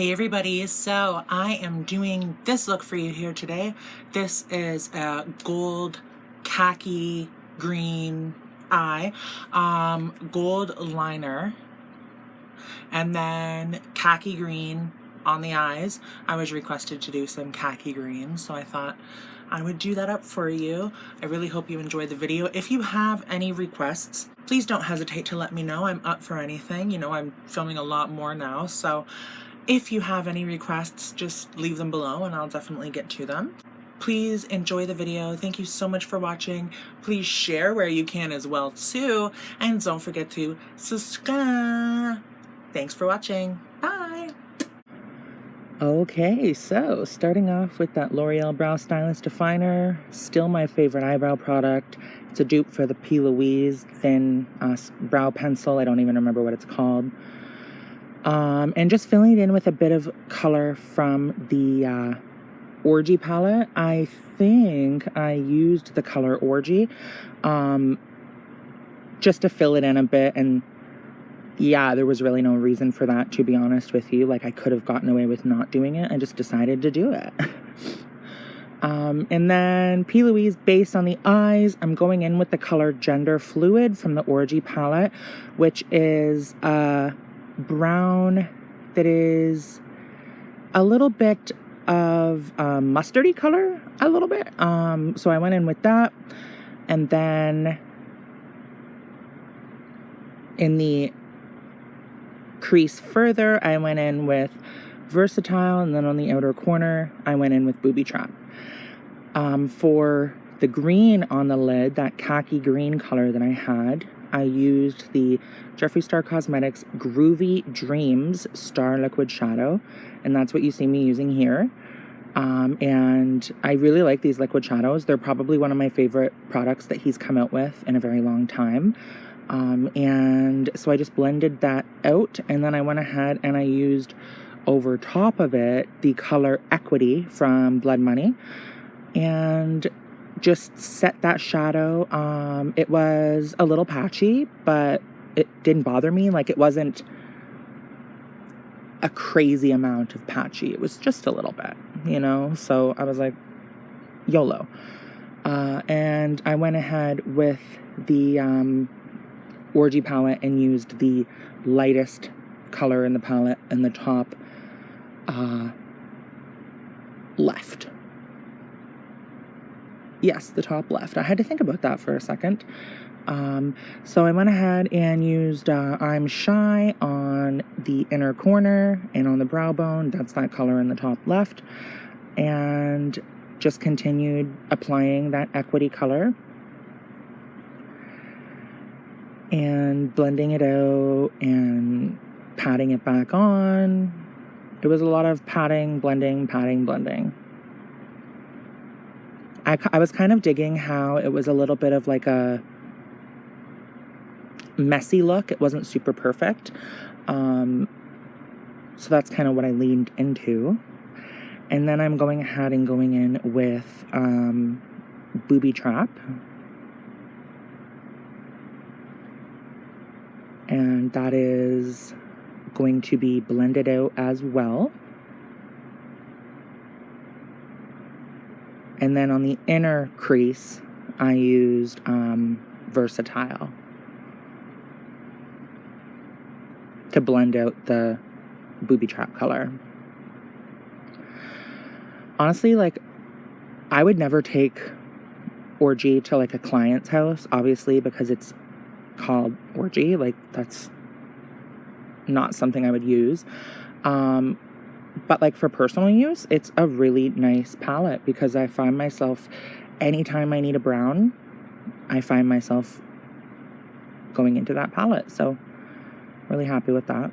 Hey everybody, so I am doing this look for you here today. This is a gold khaki green eye, gold liner, and then khaki green on the eyes. I was requested to do some khaki green, so I thought I would do that up for you. I really hope you enjoyed the video. If you have any requests, please don't hesitate to let me know. I'm up for anything. You know, I'm filming a lot more now, so if you have any requests, just leave them below and I'll definitely get to them. Please enjoy the video. Thank you so much for watching. Please share where you can as well too. And don't forget to subscribe. Thanks for watching. Bye. Okay, so starting off with that L'Oreal Brow Stylist Definer. Still my favorite eyebrow product. It's a dupe for the P. Louise thin brow pencil. I don't even remember what it's called. And just filling it in with a bit of color from the Orgy palette. I think I used the color Orgy just to fill it in a bit, and yeah, there was really no reason for that, to be honest with you. Like, I could have gotten away with not doing it. I just decided to do it. And then P. Louise Base on the eyes. I'm going in with the color Gender Fluid from the Orgy palette, which is brown that is a little bit of mustardy color, a little bit. So I went in with that, and then in the crease further, I went in with Versatile, and then on the outer corner, I went in with Booby Trap. For the green on the lid, that khaki green color that I had, I used the Jeffree Star Cosmetics Groovy Dreams Star Liquid Shadow, and that's what you see me using here. And I really like these liquid shadows. They're probably one of my favorite products that he's come out with in a very long time. And so I just blended that out, and then I went ahead and I used over top of it the color Equity from Blood Money, and just set that shadow. It was a little patchy, but it didn't bother me. Like, it wasn't a crazy amount of patchy. It was just a little bit, you know? So I was like, YOLO. And I went ahead with the Orgy palette and used the lightest color in the palette in the top left. Yes, the top left. I had to think about that for a second. So I went ahead and used I'm Shy on the inner corner and on the brow bone. That's that color in the top left. And just continued applying that Equity color and blending it out and patting it back on. It was a lot of patting, blending, patting, blending. I was kind of digging how it was a little bit of like a messy look. It wasn't super perfect. So that's kind of what I leaned into. And then I'm going ahead and going in with Booby Trap. And that is going to be blended out as well. And then on the inner crease, I used Versatile to blend out the Booby Trap color. Honestly, like, I would never take Orgy to like a client's house, obviously, because it's called Orgy. Like, that's not something I would use. But like for personal use, it's a really nice palette, because I find myself, anytime I need a brown, I find myself going into that palette. So really happy with that.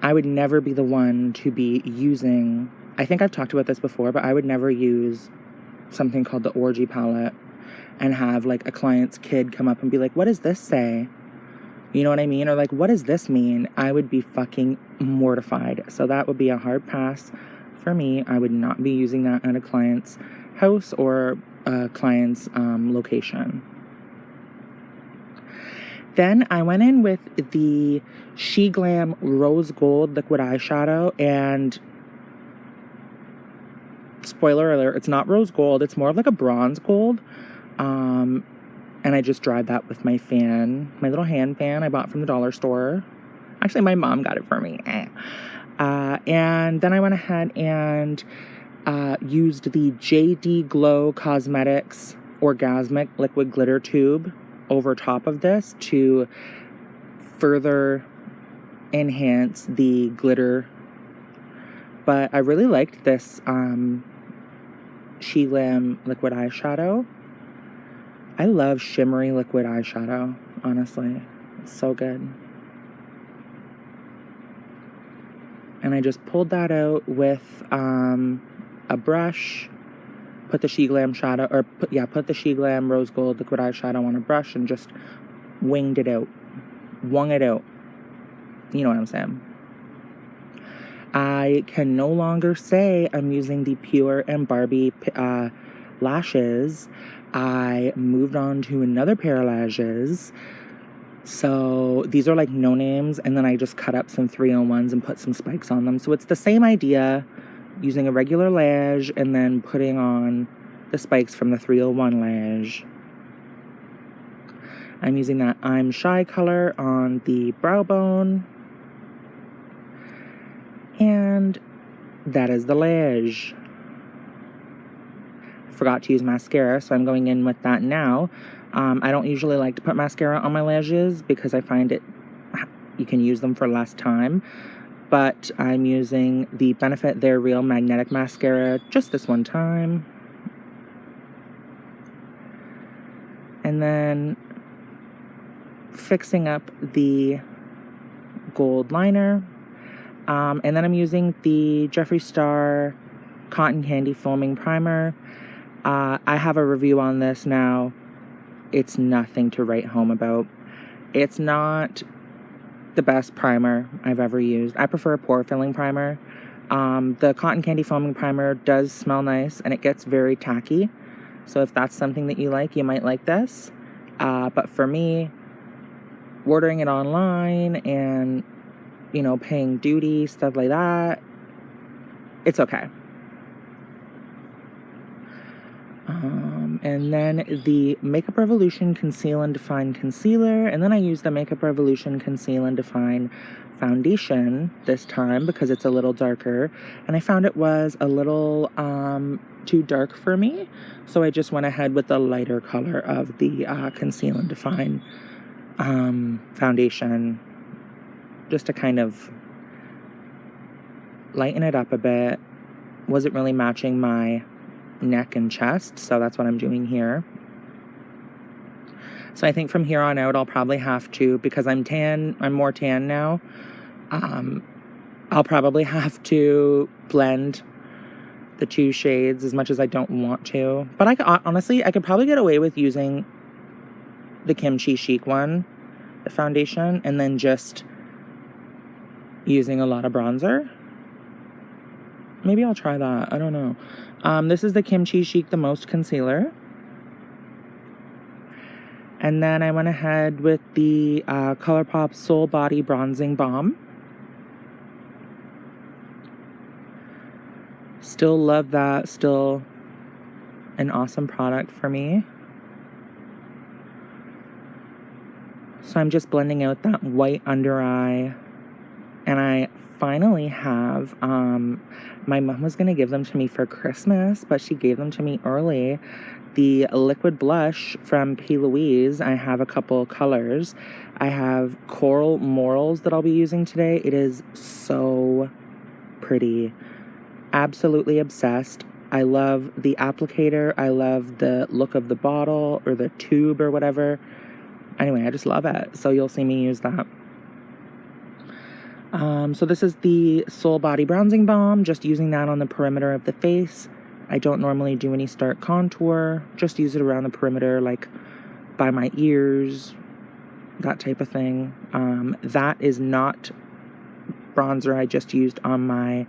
I would never be the one to be using, I think I've talked about this before, but I would never use something called the Orgy palette and have like a client's kid come up and be like, what does this say? You know what I mean? Or like, what does this mean? I would be fucking mortified. So that would be a hard pass for me. I would not be using that at a client's house or a client's location. Then I went in with the Sheglam Rose Gold Liquid Eyeshadow, and spoiler alert, it's not rose gold, it's more of like a bronze gold. And I just dried that with my fan, my little hand fan I bought from the dollar store. Actually, my mom got it for me. And then I went ahead and used the JD Glow Cosmetics Orgasmic Liquid Glitter Tube over top of this to further enhance the glitter. But I really liked this Sheglam liquid eyeshadow. I love shimmery liquid eyeshadow, honestly. It's so good. And I just pulled that out with a brush, put the Sheglam shadow, or put the Sheglam Rose Gold liquid eyeshadow on a brush and just winged it out. Wung it out. You know what I'm saying. I can no longer say I'm using the Pure and Barbie lashes. I moved on to another pair of lashes. So these are like no names, and then I just cut up some 301s and put some spikes on them. So it's the same idea, using a regular lash and then putting on the spikes from the 301 lash. I'm using that I'm Shy color on the brow bone. And that is the lash. I forgot to use mascara, so I'm going in with that now. I don't usually like to put mascara on my lashes because I find you can use them for less time. But I'm using the Benefit They're Real Magnetic Mascara just this one time. And then fixing up the gold liner. And then I'm using the Jeffree Star Cotton Candy Foaming Primer. I have a review on this now. It's nothing to write home about. It's not the best primer I've ever used. I prefer a pore filling primer. The Cotton Candy Foaming Primer does smell nice, and it gets very tacky. So if that's something that you like, you might like this. But for me, ordering it online and, you know, paying duty, stuff like that, it's okay. And then the Makeup Revolution Conceal and Define Concealer. And then I use the Makeup Revolution Conceal and Define Foundation this time because it's a little darker. And I found it was a little too dark for me. So I just went ahead with the lighter color of the Conceal and Define foundation. Just to kind of lighten it up a bit. Wasn't really matching my neck and chest, so that's what I'm doing here. So I think from here on out I'll probably have to, because I'm more tan now, I'll probably have to blend the two shades as much as I don't want to. But honestly, I could probably get away with using the Kimchi Chic one, the foundation, and then just using a lot of bronzer. Maybe I'll try that. I don't know. This is the Kimchi Chic The Most Concealer. And then I went ahead with the Colourpop Soul Body Bronzing Balm. Still love that. Still an awesome product for me. So I'm just blending out that white under eye. And I finally have, my mom was going to give them to me for Christmas, but she gave them to me early. The liquid blush from P. Louise. I have a couple colors. I have Coral Morals that I'll be using today. It is so pretty. Absolutely obsessed. I love the applicator. I love the look of the bottle or the tube or whatever. Anyway, I just love it. So you'll see me use that. So this is the Soul Body Bronzing Balm, just using that on the perimeter of the face. I don't normally do any stark contour, just use it around the perimeter, like by my ears, that type of thing. That is not bronzer I just used on my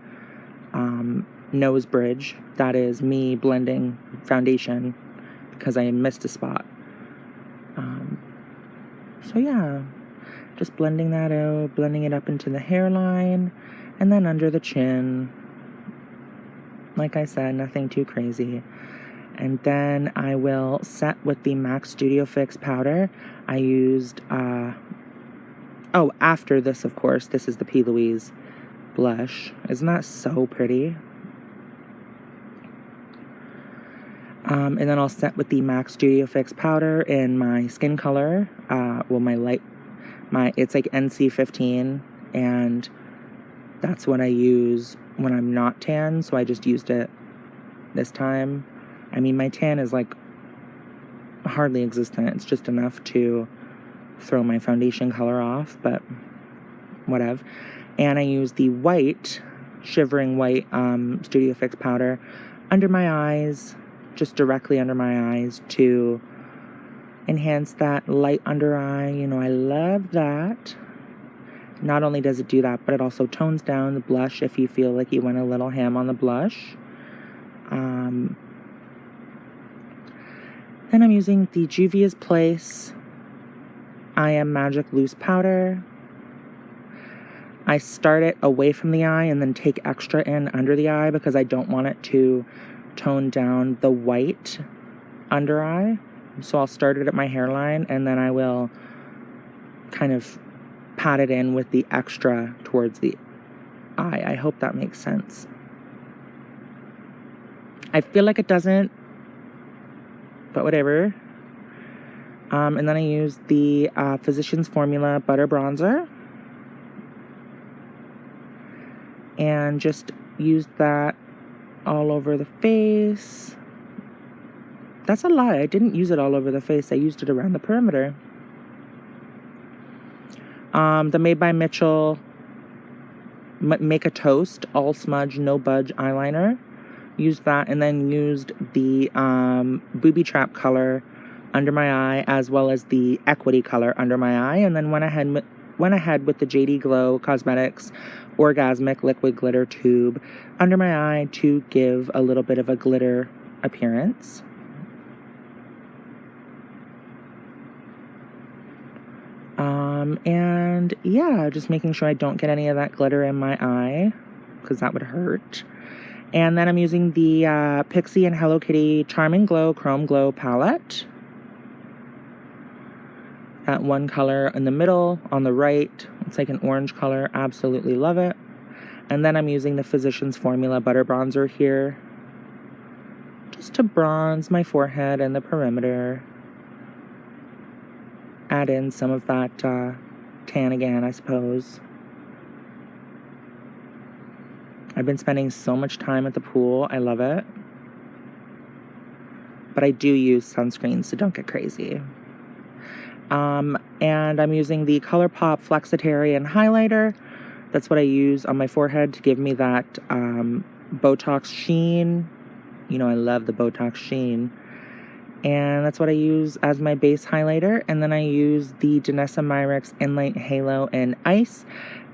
nose bridge. That is me blending foundation because I missed a spot. So yeah, just blending that out, blending it up into the hairline, and then under the chin. Like I said, nothing too crazy. And then I will set with the MAC Studio Fix powder. I used, after this, of course, this is the P. Louise blush. Isn't that so pretty? And then I'll set with the MAC Studio Fix powder in my skin color. It's like NC15, and that's what I use when I'm not tan, so I just used it this time. I mean, my tan is like hardly existent. It's just enough to throw my foundation color off, but whatever. And I use the white, shivering white Studio Fix powder under my eyes, just directly under my eyes to enhance that light under eye. You know, I love that. Not only does it do that, but it also tones down the blush if you feel like you went a little ham on the blush. Then I'm using the Juvia's Place I Am Magic Loose Powder. I start it away from the eye and then take extra in under the eye because I don't want it to tone down the white under eye. So I'll start it at my hairline and then I will kind of pat it in with the extra towards the eye. I hope that makes sense. I feel like it doesn't, but whatever. And then I use the Physicians Formula Butter Bronzer. And just use that all over the face. That's a lie. I didn't use it all over the face. I used it around the perimeter. The Made by Mitchell Make a Toast All Smudge No Budge eyeliner. Used that and then used the Booby Trap color under my eye as well as the Equity color under my eye, and then went ahead with the JD Glow Cosmetics Orgasmic Liquid Glitter Tube under my eye to give a little bit of a glitter appearance. And yeah, just making sure I don't get any of that glitter in my eye because that would hurt. And then I'm using the Pixie and Hello Kitty Charming Glow Chrome Glow palette. That one color in the middle on the right, it's like an orange color. Absolutely love it. And then I'm using the Physicians Formula Butter Bronzer here just to bronze my forehead and the perimeter. Add in some of that tan again, I suppose. I've been spending so much time at the pool. I love it. But I do use sunscreen, so don't get crazy. And I'm using the Colourpop Flexetarian highlighter. That's what I use on my forehead to give me that Botox sheen. You know, I love the Botox sheen. And that's what I use as my base highlighter. And then I use the Danessa Myricks Enlight Halo in Ice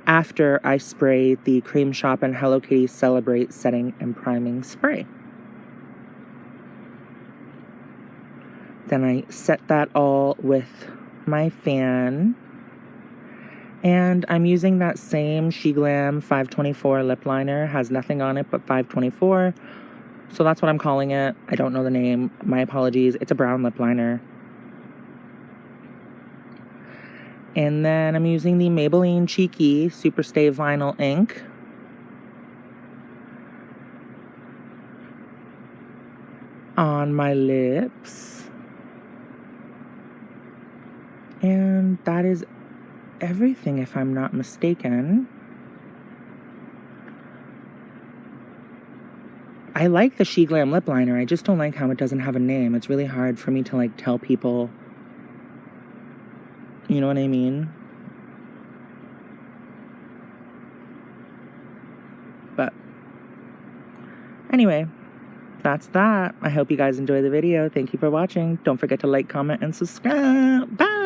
after I spray the Cream Shop and Hello Kitty Celebrate Setting and Priming Spray. Then I set that all with my fan. And I'm using that same Sheglam 524 lip liner. Has nothing on it but 524. So that's what I'm calling it. I don't know the name. My apologies. It's a brown lip liner. And then I'm using the Maybelline Cheeky Superstay Vinyl Ink. On my lips. And that is everything, if I'm not mistaken. I like the Sheglam lip liner. I just don't like how it doesn't have a name. It's really hard for me to like tell people. You know what I mean? But anyway, that's that. I hope you guys enjoy the video. Thank you for watching. Don't forget to like, comment, and subscribe. Bye!